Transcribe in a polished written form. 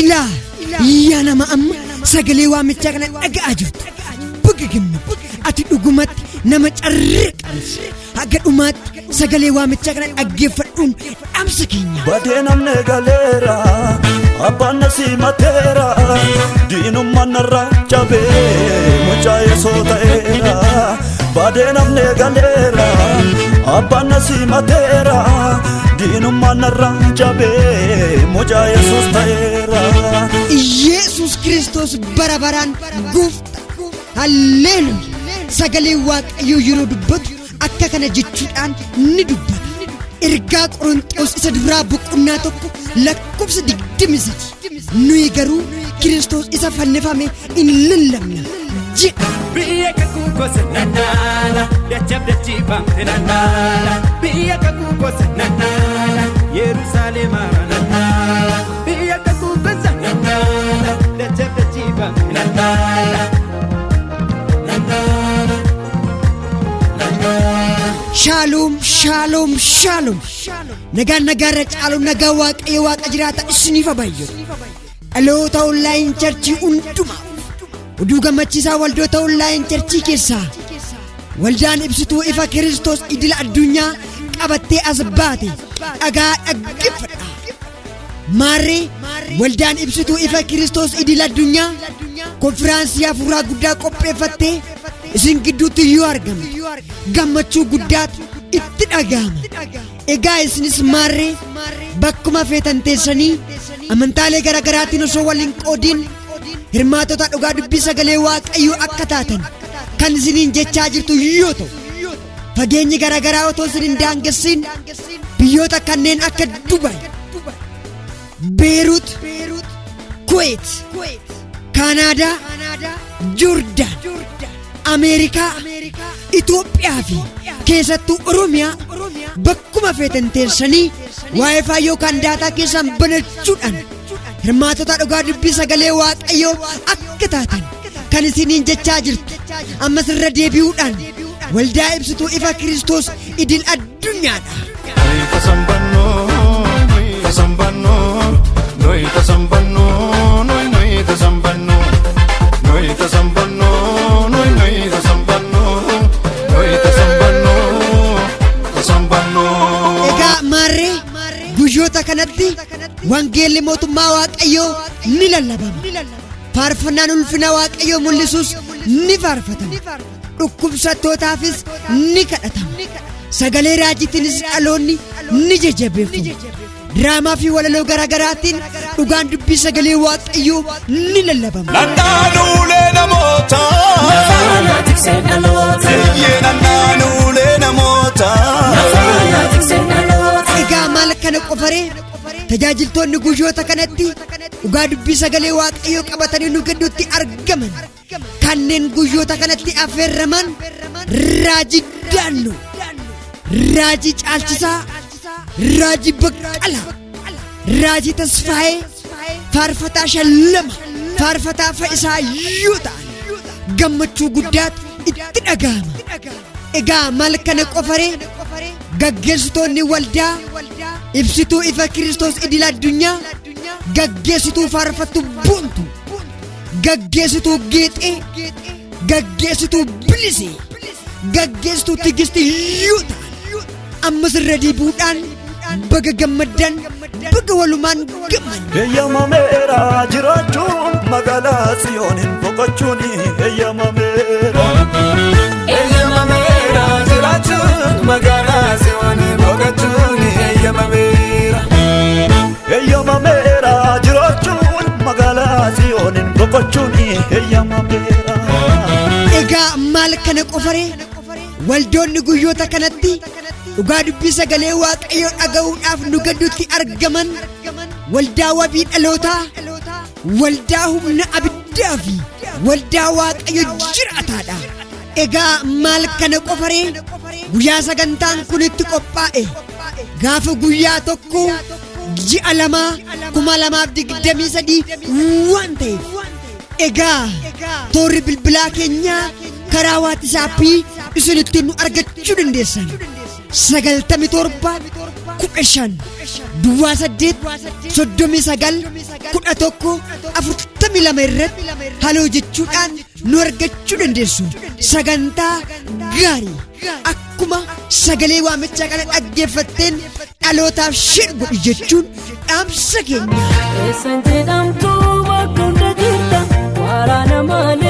ilaa yaa nama amma sagalee waamichaa kana dhaga'aa jirtu baga gammadu ati dhugumatti nama carriiqanis haga dhumaatti sagalee waamichaa kana dhaggeeffadhuun dhaamsa keenya. Badee namni galeera abbaan nasi mateera diinummaan narra cabee mucaa Yesuus ta'eera. Badee namni galeera abbaan nasi mateera diinummaan narra cabee mucaa Yesuus ta'eera. Yesuus Kiristoos bara baraan gooftaa. Halleluuyaa. Sagalee Waaqayyoo yeroo dubbatu akka kana jechuudhaan ni dubbata. Ergaa Qorontos isa duraa boqonnaa 1 lakkoofsa 28 nuyi garuu Kiristoos isa fannifame in lallabna jedha. Biyya kakuu gosa nanaala dachafdachiifamte nanaala biyya kakuu gosa nanaala Yerusaalema nanaala biyya kakuu gosa nanaala dachafdachiifamte nanaala. Shalom, shalom, shalom. Nagaa caalum nagaa Waaqayyo Waaqa jiraata isiniif baay'atu. Dhaloota online churchii hundumaa oduu gammachiisaa waldoota online churchii keessaa waldaan ibsituu ifa Kiristoos idil addunyaa qabattee as baate dhagaa dhaggeeffadha. Maarree waldaan ibsituu ifa Kiristoos idil addunyaa konfiraansii hafuuraa guddaa qopheeffattee isin gidduutti yoo argamu gammachuu guddaatu itti dhaga'ama. Egaa isinis maarree bakkuma feetan teessanii amantaalee garaagaraatiin osoo waliin qoodiin hirmaatota dhugaa dubbii sagalee Waaqayyoo akka taatan kan isiniin jechaa jirtu yoo ta'u, fageenyi garaagaraa otoo isiniin daangessiin biyyoota kanneen akka Dubaay, Beirut, Kuwait, Kanaadaa, Joordaan, Ameerikaa, Itoophiyaa fi keessattuu Oromiyaa bakkuma feetan teessanii Wi-Fi yookaan daataa keessan banachuudhaan hirmaatota dhugaa dubbii sagalee Waaqayyoo akka taatan kan isiniin jechaa jirtu. Ammas irra deebi'uudhaan waldaa ibsituu ifa Kiristoos idil addunyaadha. Guyyoota kanatti wangeelli mootummaa Waaqayyoo ni lallabama. Faarfannaan ulfina Waaqayyoo mul'isuus ni faarfatama. Dhukkubsattootaafis ni kadhatama. Sagalee raajiitiinis dhaloonni ni jajjabeeffamu. Diraamaa fi walaloo garaagaraatiin dhugaan dubbii sagalee Waaqayyoo ni lallabama. Nannaanuulee namoota Nafaana tiksee dhaloota nannaanuulee namoota. Egaa maal kana qofaree tajaajiltoonni guyyoota kanatti dhugaa dubbii sagalee Waaqayyoo qabatanii nu gidduutti argaman kanneen guyyoota kanatti affeerraman raajii Daannoo, raajii Caalchisaa, raajii Baqqalaa, raajii Tasfaayee, faarfataa Shallama, faarfataa Fa'isaa yoo ta'an gammachuu guddaatu itti dhaga'ama. Egaa maal kana qofaree gaggeessitoonni waldaa ibsituu ifa Kiristoos idil addunyaa gaggeessituu faarfattuu Boontuu, gaggeessituu Geexee, gaggeessituu Bilisee, gaggeessituu Tigistii yoo ta'an ammas irra deebi'uudhaan baga gammaddan baga walumaan gamman. Eeyyamameera jiraachuun magaalaa Tsiyooniin boqochuun eeyyamameera. Eeyyamameera jiraachuun magaalaa Tsiyooniin boqochuun eeyyamameera. Eeyyamameera jiraachuun magaalaa Tsiyooniin boqochuun eeyyamameera. Egaa maal kana qofaree waldoonni guyyoota kanatti dhugaa dubbii sagalee Waaqayyoo dhaga'uudhaaf nu gidduutti argaman waldaa wabii dhalootaa, waldaa humna abiddaa fi waldaa Waaqayyoo jiraataadha. Egaa maal kana qofaree guyyaa sagantaan kun itti qophaa'e gaafa guyyaa tokko ji'a 2023 waan ta'eef egaa toorri bilbilaa keenyaa karaa waatisaappii isinitti nu argachuu dandeessan 97 15 duwwaa 839 irratti haloo jechuudhaan nu argachuu dandeessu. Sagantaa gaarii akkuma sagalee waamichaa kana dhaggeeffatteen dhalootaaf shir godhi jechuun dhaamsa keenya. Eessan jedhamtu bakka hunda jirta waraana malee.